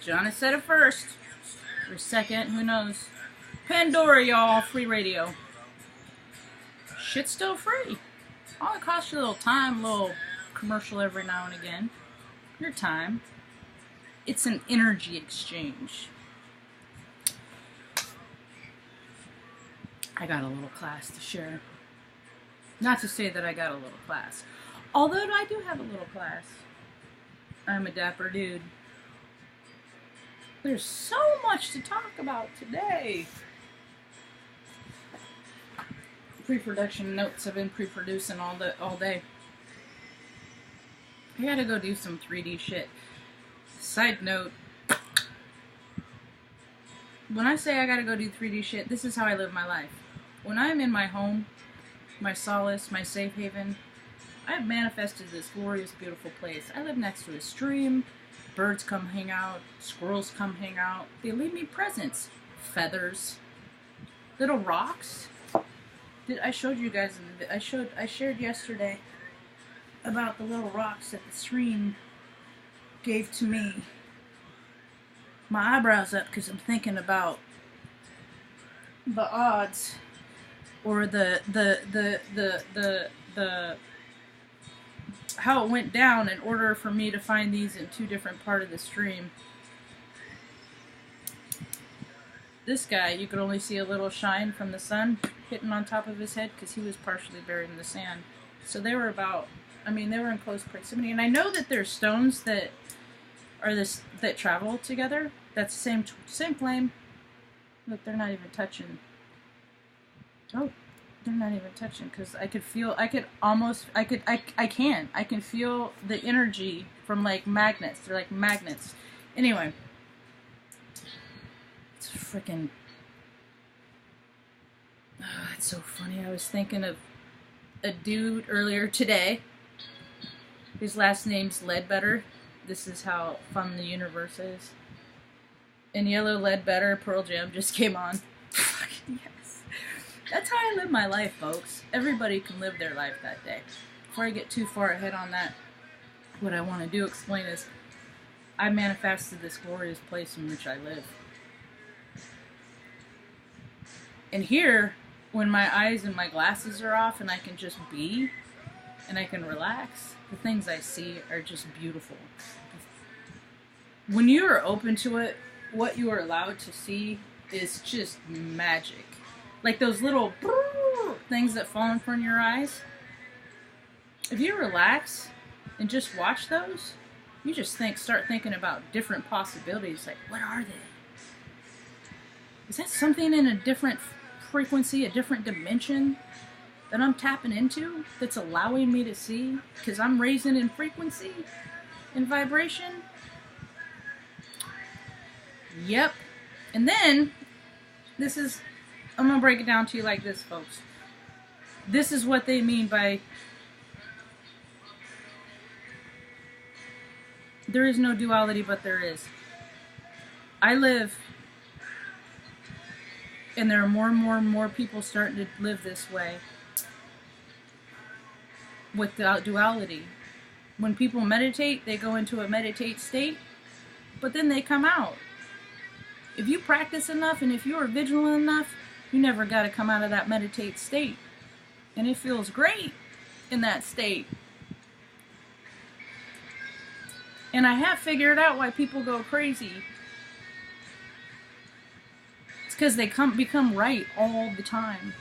Johnny said it first. Or second, who knows. Pandora, y'all. Free radio. Shit's still free. All it costs you a little time, a little commercial every now and again. Your time. It's an energy exchange. I got a little class to share. Not to say that I got a little class. Although I do have a little class. I'm a dapper dude. There's so much to talk about today. Pre-production notes. I've been pre-producing all day. I gotta go do some 3D shit. Side note. When I say I gotta go do 3D shit, this is how I live my life. When I'm in my home, my solace, my safe haven, I've manifested this glorious, beautiful place. I live next to a stream. Birds come hang out. Squirrels come hang out. They leave me presents. Feathers. Little rocks. I showed you guys. I shared yesterday about the little rocks that the stream gave to me. My eyebrows up because I'm thinking about the odds or the how it went down in order for me to find these in two different parts of the stream. This guy, you could only see a little shine from the sun hitting on top of his head because he was partially buried in the sand. So they were about, they were in close proximity. And I know that there's stones that are that travel together. That's the same flame. Look, they're not even touching. Oh, they're not even touching because I can feel the energy from like magnets. They're like magnets. Anyway, it's freaking. Oh, it's so funny. I was thinking of a dude earlier today. His last name's Ledbetter. This is how fun the universe is. And Yellow Ledbetter, Pearl Jam just came on. Yes. That's how I live my life, folks. Everybody can live their life that day. Before I get too far ahead on that, what I want to explain is, I manifested this glorious place in which I live. And here, when my eyes and my glasses are off and I can just be, and I can relax, the things I see are just beautiful. When you are open to it, what you are allowed to see is just magic. Like those little things that fall in front of your eyes. If you relax and just watch those, you just start thinking about different possibilities. Like, what are they? Is that something in a different frequency, a different dimension that I'm tapping into that's allowing me to see? Because I'm raising in frequency and vibration. Yep. And then, I'm going to break it down to you like this, folks. This is what they mean by there is no duality, but there is. I live, and there are more and more people starting to live this way without duality. When people meditate, they go into a meditate state, but then they come out. If you practice enough and if you are vigilant enough, you never got to come out of that meditate state. And it feels great in that state. And I have figured out why people go crazy. It's because they become right all the time.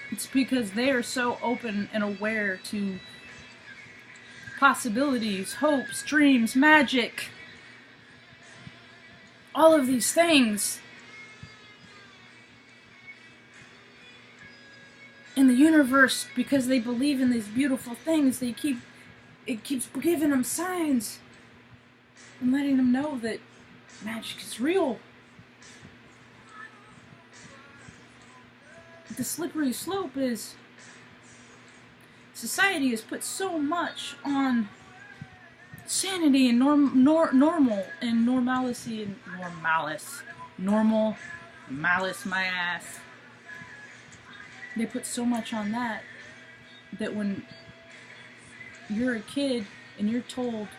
It's because they are so open and aware to possibilities, hopes, dreams, magic. All of these things. In the universe, because they believe in these beautiful things, it keeps giving them signs and letting them know that magic is real. The slippery slope is society has put so much on sanity and normal and normalcy and normal malice my ass. They put so much on that when you're a kid and you're told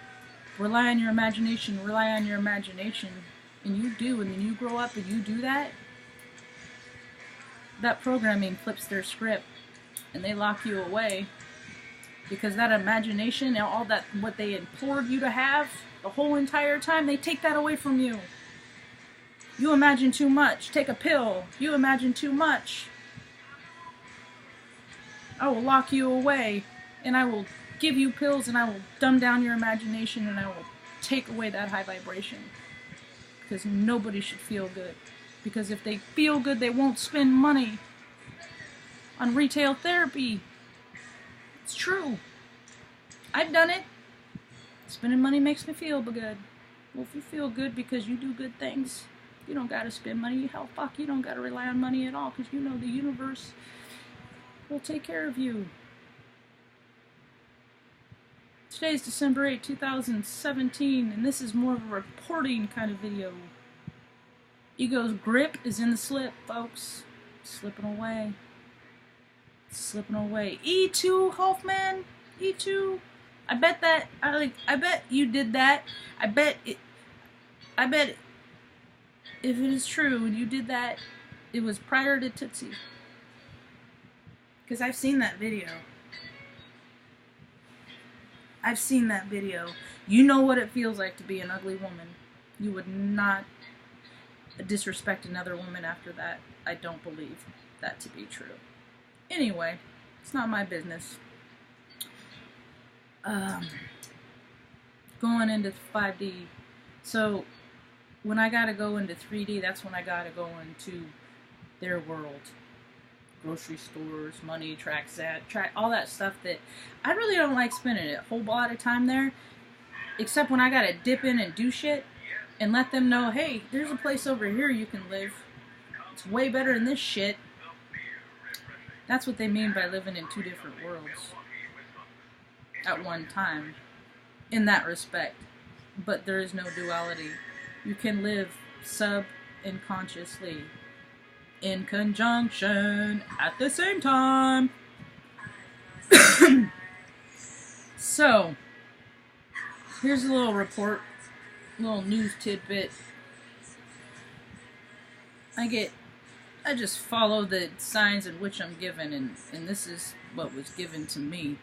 rely on your imagination, rely on your imagination, and you do, and then you grow up and you do that, that programming flips their script, and they lock you away, because that imagination and all that, what they implored you to have the whole entire time, they take that away from you. You imagine too much. Take a pill. You imagine too much. I will lock you away, and I will give you pills, and I will dumb down your imagination, and I will take away that high vibration. Because nobody should feel good. Because if they feel good, they won't spend money on retail therapy. It's true. I've done it. Spending money makes me feel good. Well, if you feel good because you do good things, you don't gotta spend money. Hell, fuck, you don't gotta rely on money at all, because you know the universe will take care of you. Today's December 8, 2017, and this is more of a reporting kind of video. Ego's grip is in the slip, folks. Slipping away. Slipping away. E2, Hoffman? E2? I bet you did that. I bet if it is true and you did that, it was prior to Tootsie. Because I've seen that video. I've seen that video. You know what it feels like to be an ugly woman. You would not disrespect another woman after that. I don't believe that to be true. Anyway, it's not my business. Going into 5D. So, when I gotta go into 3D, that's when I gotta go into their world. Grocery stores, money, track all that stuff that I really don't like spending a whole lot of time there, except when I gotta dip in and do shit and let them know, hey, there's a place over here you can live. It's way better than this shit. That's what they mean by living in two different worlds at one time, in that respect. But there is no duality. You can live sub and consciously in conjunction at the same time. So, here's a little report, little news tidbit. I just follow the signs in which I'm given, and this is what was given to me.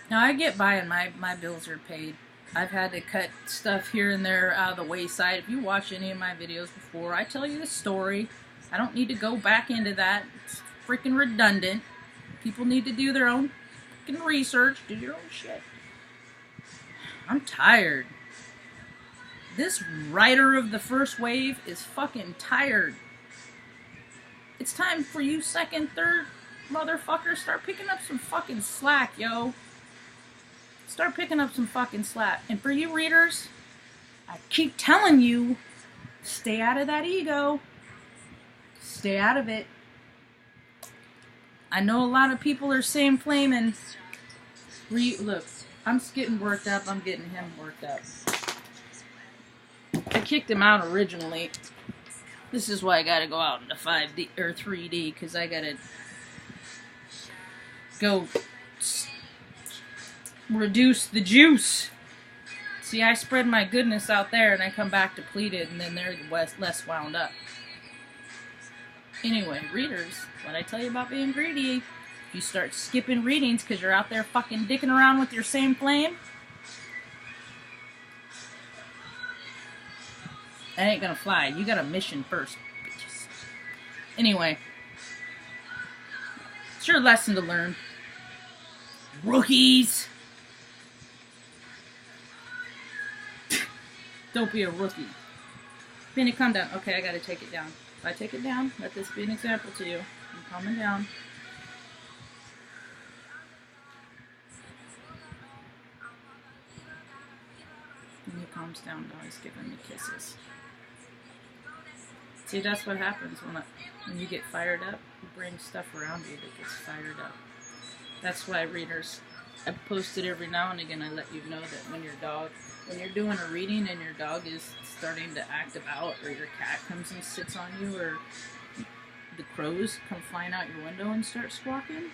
Now, I get by and my bills are paid. I've had to cut stuff here and there out of the wayside. If you watch any of my videos before, I tell you the story. I don't need to go back into that. It's freaking redundant. People need to do their own freaking research. Do your own shit. I'm tired. This writer of the first wave is fucking tired. It's time for you second, third motherfuckers, start picking up some fucking slack, yo. Start picking up some fucking slack. And for you readers, I keep telling you, stay out of that ego. Stay out of it. I know a lot of people are saying flaming. Look, I'm getting worked up. I'm getting him worked up. I kicked him out originally. This is why I gotta go out into 5D or 3D, because I gotta go reduce the juice. See, I spread my goodness out there and I come back depleted, and then they're less wound up. Anyway, readers, what I tell you about being greedy, if you start skipping readings because you're out there fucking dicking around with your same flame, that ain't gonna fly. You got a mission first, bitches. Anyway, it's your lesson to learn. Rookies! Don't be a rookie. Benny, calm down. Okay, I gotta take it down. If I take it down, let this be an example to you. I'm calming down. And he calms down now. He's giving me kisses. See, that's what happens when you get fired up. You bring stuff around you that gets fired up. That's why, readers, I post it every now and again. I let you know that when you're doing a reading and your dog is starting to act about, or your cat comes and sits on you, or the crows come flying out your window and start squawking,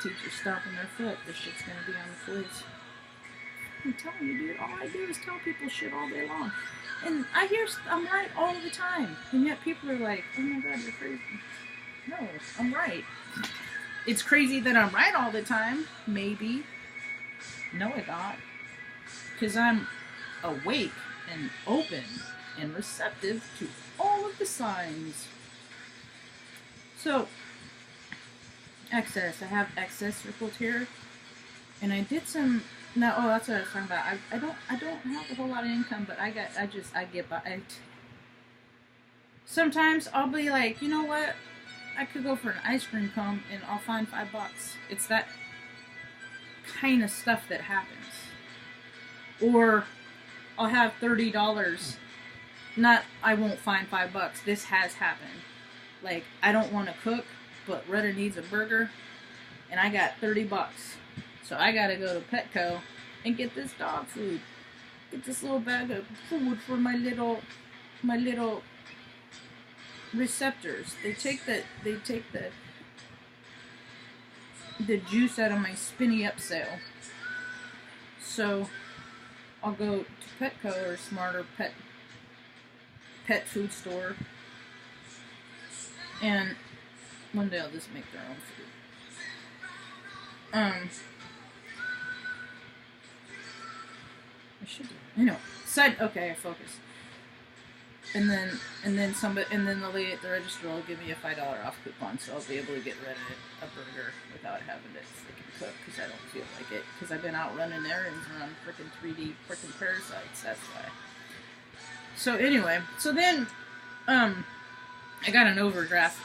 teacher's stomping their foot, this shit's gonna be on the quiz. I'm telling you, dude, all I do is tell people shit all day long. And I hear I'm right all the time. And yet people are like, oh my god, you're crazy. No, I'm right. It's crazy that I'm right all the time. Maybe. No, it's not. Because I'm awake and open and receptive to all of the signs. So, excess. I have excess circled here. And I did some... No, oh, that's what I was talking about. I don't have a whole lot of income, but I get by. Sometimes I'll be like, you know what? I could go for an ice cream cone and I'll find $5. It's that kind of stuff that happens. Or I'll have $30. Not, I won't find $5. This has happened. Like, I don't want to cook, but Retta needs a burger, and I got $30. So I gotta go to Petco and get this dog food. Get this little bag of food for my little receptors. They take the juice out of my spinny up sale. So I'll go to Petco or Smarter pet food store, and one day I'll just make their own food. I should do it. Anyway, okay, focus. And then the lady at the register will give me a $5 off coupon, so I'll be able to get rid of a burger without having to freaking cook, because I don't feel like it, because I've been out running errands around freaking 3D freaking parasites, that's why. So anyway, so then, I got an overdraft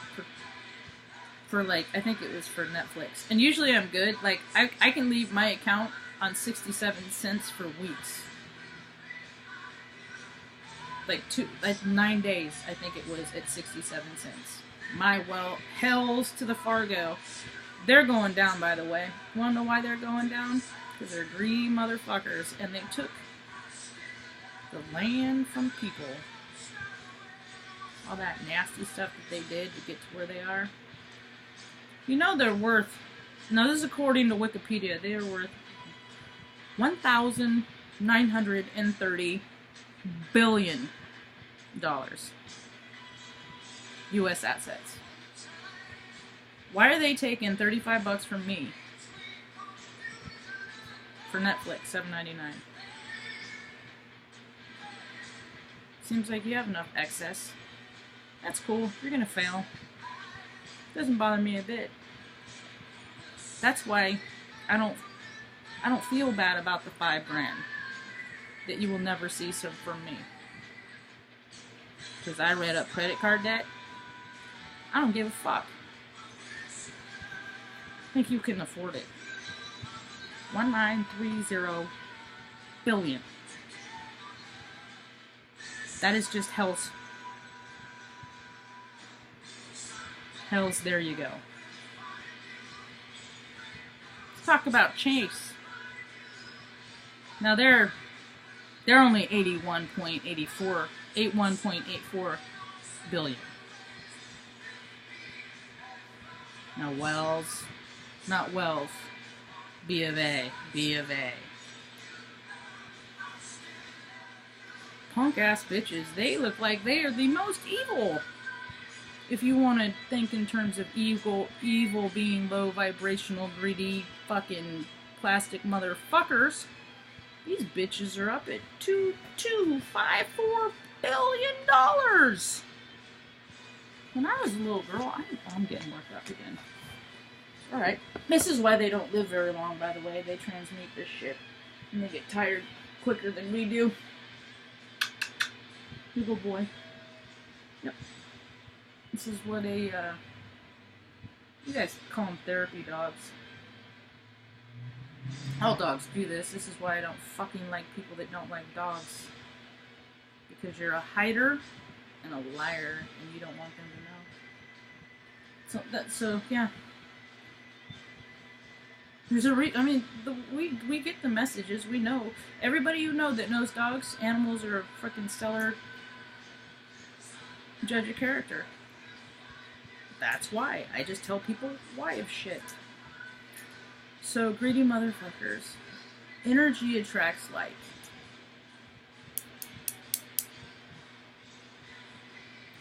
for like, I think it was for Netflix, and usually I'm good, like, I can leave my account on 67 cents for weeks. Like 9 days, I think it was, at 67 cents. Hells to the Fargo. They're going down, by the way. You wanna know why they're going down? Because they're greedy motherfuckers, and they took the land from people. All that nasty stuff that they did to get to where they are. You know they're worth, now this is according to Wikipedia, they are worth $1,930 billion U.S. assets. Why are they taking $35 from me for Netflix, $7.99? Seems like you have enough excess. That's cool. You're gonna fail. Doesn't bother me a bit. That's why I don't feel bad about the $5 grand that you will never see some from me. Because I read up credit card debt. I don't give a fuck. I think you can afford it. 1930 billion. That is just hell's. There you go. Let's talk about Chase. Now they're only 81.84 billion. Now Wells, not Wells, B of A. Punk ass bitches, they look like they are the most evil. If you want to think in terms of evil being low vibrational, greedy, fucking plastic motherfuckers, these bitches are up at $2.254 billion. When I was a little girl, I'm getting worked up again. Alright. This is why they don't live very long, by the way. They transmute this shit. And they get tired quicker than we do. Good boy. Yep. This is what you guys call them therapy dogs. All dogs do this. This is why I don't fucking like people that don't like dogs. Because you're a hider and a liar, and you don't want them to know. So yeah. There's a we get the messages. We know. Everybody you know that knows dogs, animals are a freaking stellar judge of character. That's why. I just tell people why of shit. So, greedy motherfuckers. Energy attracts like.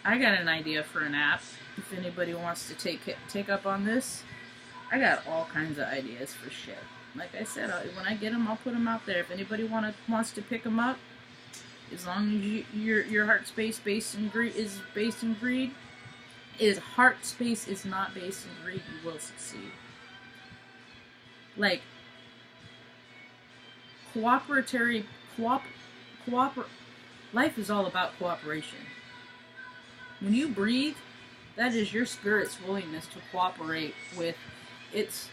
I got an idea for an app. If anybody wants to take up on this, I got all kinds of ideas for shit. Like I said, when I get them, I'll put them out there. If anybody wants to pick them up, as long as your heart space is based in greed, heart space is not based in greed, you will succeed. Like life is all about cooperation. When you breathe, that is your spirit's willingness to cooperate with its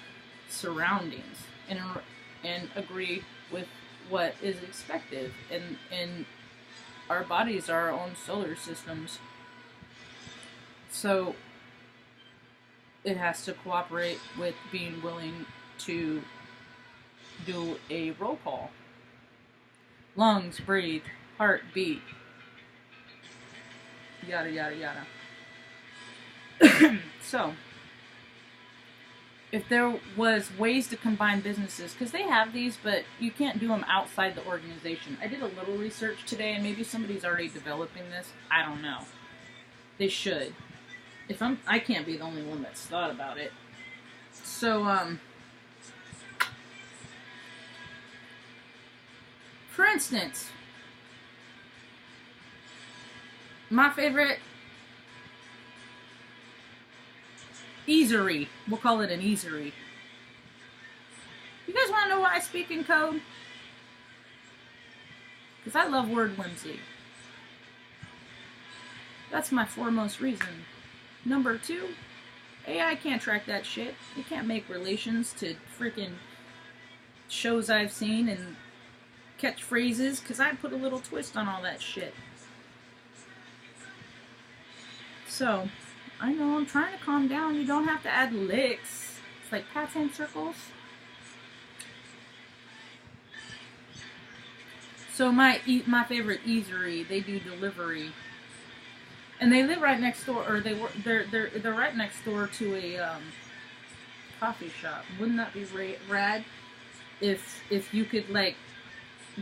surroundings and agree with what is expected. And our bodies are our own solar systems. So it has to cooperate with being willing to do a roll call. Lungs, breathe, heart, beat. Yada, yada, yada. So, if there was ways to combine businesses, because they have these, but you can't do them outside the organization. I did a little research today, and maybe somebody's already developing this. I don't know. They should. I can't be the only one that's thought about it. So, for instance, my favorite easery. We'll call it an easery. You guys want to know why I speak in code? Because I love word whimsy. That's my foremost reason. Number 2, AI can't track that shit. It can't make relations to freaking shows I've seen and catchphrases, because I put a little twist on all that shit. So, I know I'm trying to calm down. You don't have to add licks. It's like pats and circles. So my favorite easery, they do delivery, and they live right next door, or they're right next door to a coffee shop. Wouldn't that be rad? If you could like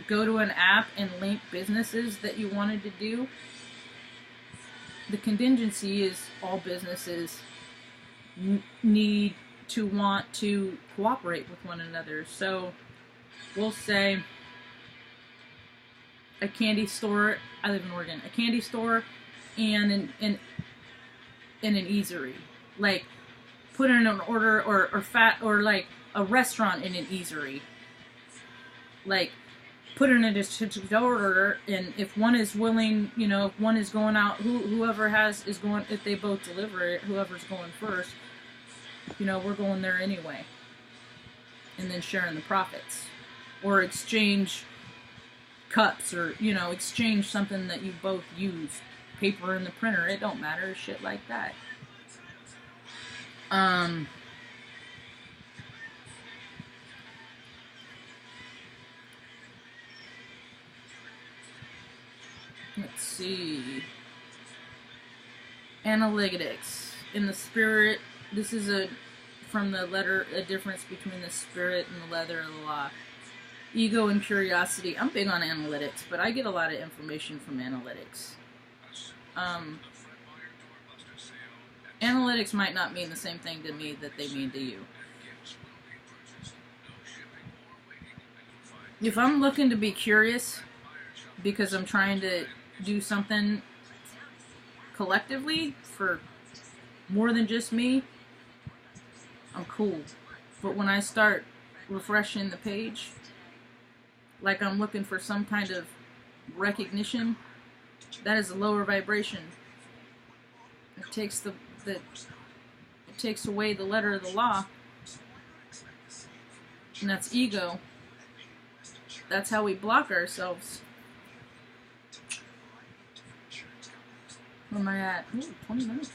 go to an app and link businesses that you wanted to do. The contingency is all businesses need to want to cooperate with one another. So we'll say a candy store. I live in Oregon. A candy store and an easery. Like put in an order or like a restaurant in an easery. Like put in a to-go order, and if one is willing, you know, if one is going out, whoever is going, if they both deliver it, whoever's going first, you know, we're going there anyway. And then sharing the profits. Or exchange cups, or, you know, exchange something that you both use. Paper in the printer, it don't matter, shit like that. Let's see. Analytics. In the spirit, this is from the letter, a difference between the spirit and the letter of the law. Ego and curiosity. I'm big on analytics, but I get a lot of information from analytics. Analytics might not mean the same thing to me that they mean to you. If I'm looking to be curious because I'm trying to do something collectively for more than just me, I'm cool. But when I start refreshing the page, like I'm looking for some kind of recognition, that is a lower vibration. It takes it takes away the letter of the law, and that's ego. That's how we block ourselves. Where am I at? Ooh, 20 minutes.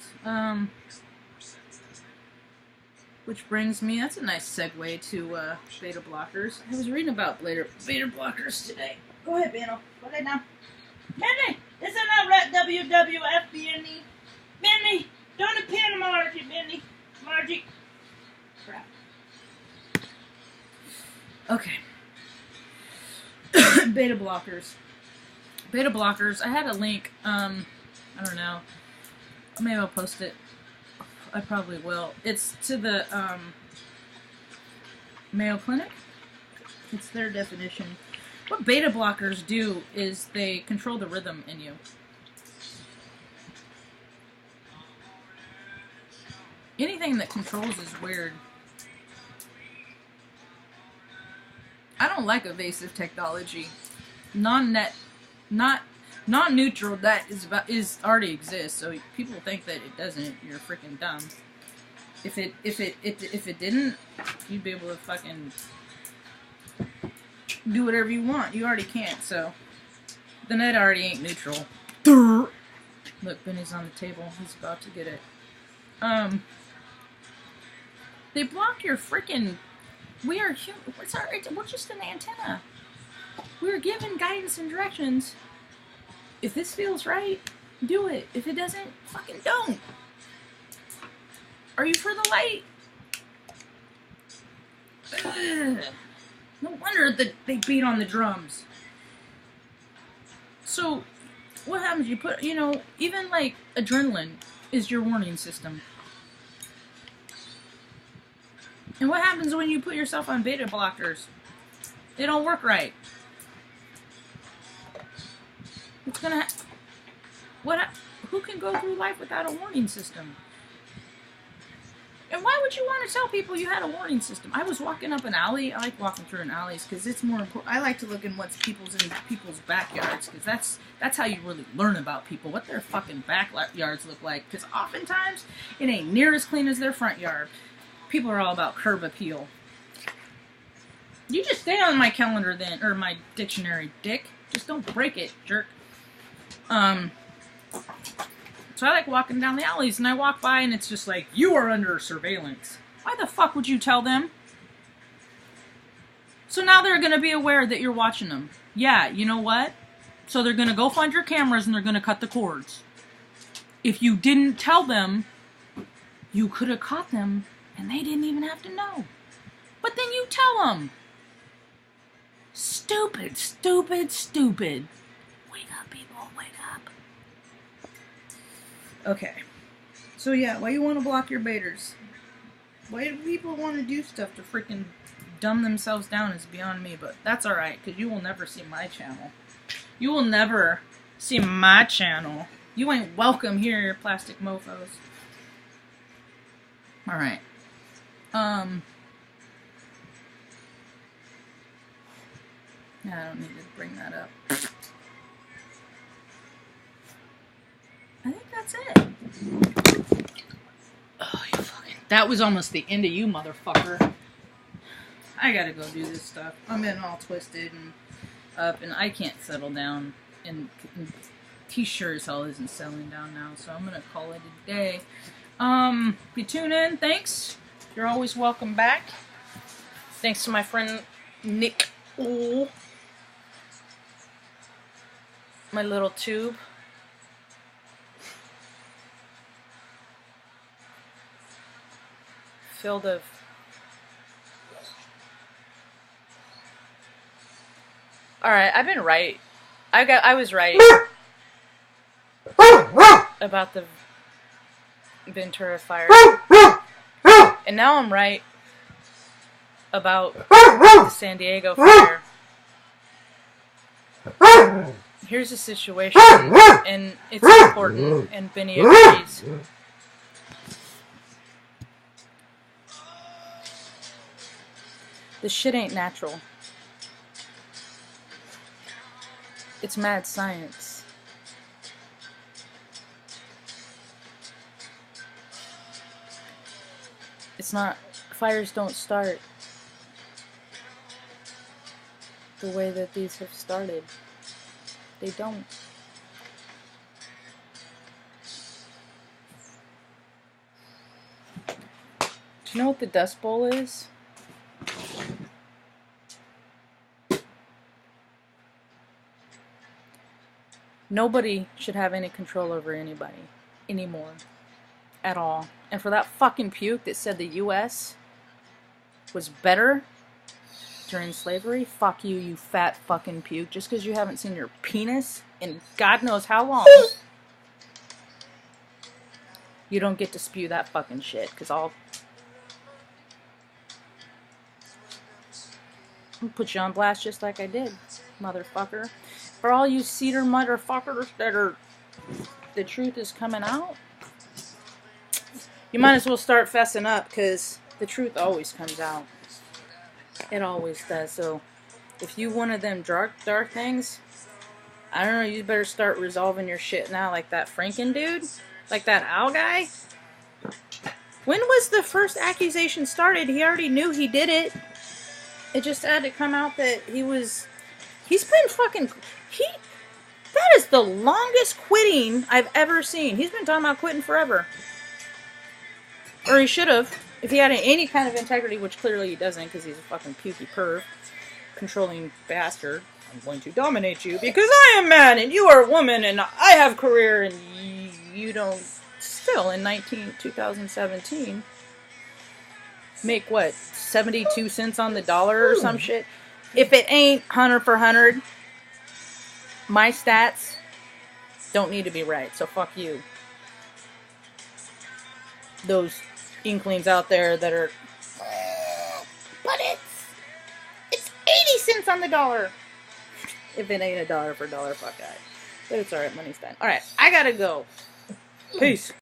Which brings me, that's a nice segue to beta blockers. I was reading about beta blockers today. Go ahead, Benno. Go ahead now. Benny, isn't that right, WWF, Benny? Benny, don't appear to Margie, Benny. Margie. Crap. Okay. Beta blockers. Beta blockers. I had a link. I don't know. Maybe I'll post it. I probably will. It's to the Mayo Clinic. It's their definition. What beta blockers do is they control the rhythm in you. Anything that controls is weird. I don't like evasive technology. Non-neutral, that is already exists. So people think that it doesn't. You're freaking dumb. If it didn't, you'd be able to fucking do whatever you want. You already can't. So the net already ain't neutral. Look, Benny's on the table. He's about to get it. They block your freaking. We are human. We're just an antenna. We're given guidance and directions. If this feels right, do it. If it doesn't, fucking don't. Are you for the light? Ugh. No wonder that they beat on the drums. So, what happens? You put, even like adrenaline is your warning system. And what happens when you put yourself on beta blockers? They don't work right. It's gonna. Who can go through life without a warning system? And why would you want to tell people you had a warning system? I was walking up an alley. I like walking through an alleys because it's more important. I like to look in what's in people's backyards because that's how you really learn about people, what their fucking backyards look like. Because oftentimes it ain't near as clean as their front yard. People are all about curb appeal. You just stay on my calendar then, or my dictionary, dick. Just don't break it, jerk. So I like walking down the alleys, and I walk by, and it's just like, you are under surveillance. Why the fuck would you tell them? So now they're going to be aware that you're watching them. Yeah, you know what? So they're going to go find your cameras, and they're going to cut the cords. If you didn't tell them, you could have caught them, and they didn't even have to know. But then you tell them. Stupid, stupid, stupid. Wake up, people, wake up. Okay. So yeah, why you want to block your baiters? Why do people want to do stuff to freaking dumb themselves down is beyond me, but that's alright, because you will never see my channel. You will never see my channel. You ain't welcome here, plastic mofos. Alright. Yeah, I don't need to bring that up. I think that's it. Oh, you fucking... That was almost the end of you, motherfucker. I gotta go do this stuff. I'm getting all twisted and up, and I can't settle down. And he sure as hell isn't settling down now, so I'm gonna call it a day. If you tune in, thanks. You're always welcome back. Thanks to my friend Nick. Oh. My little tube. Filled of Alright, I've been right. I was right about the Ventura fire. And now I'm right about the San Diego fire. Here's the situation, and it's important, and Benny agrees. This shit ain't natural. It's mad science. It's not, fires don't start the way that these have started. They don't. Do you know what the Dust Bowl is? Nobody should have any control over anybody anymore. At all. And for that fucking puke that said the U.S. was better during slavery? Fuck you, you fat fucking puke. Just because you haven't seen your penis in God knows how long, you don't get to spew that fucking shit, because I'll put you on blast just like I did, motherfucker. For all you cedar motherfuckers that are, the truth is coming out, you might as well start fessing up, because the truth always comes out. It always does. So if you one of them dark things, I don't know, you better start resolving your shit now, like that flinkin dude, like that owl guy. When was the first accusation started? He already knew he did it. It just had to come out that he's been fucking, that is the longest quitting I've ever seen. He's been talking about quitting forever. Or he should have, if he had any kind of integrity, which clearly he doesn't, because he's a fucking pukey perv, controlling bastard. I'm going to dominate you because I am man and you are a woman and I have career and you don't, still in 2017, make what, 72 cents on the dollar or some shit? If it ain't 100 for 100, my stats don't need to be right, so fuck you. Those inklings out there that are, but it's 80 cents on the dollar. If it ain't a dollar for dollar, fuck that. But it's alright, money's done. Alright, I gotta go. Peace.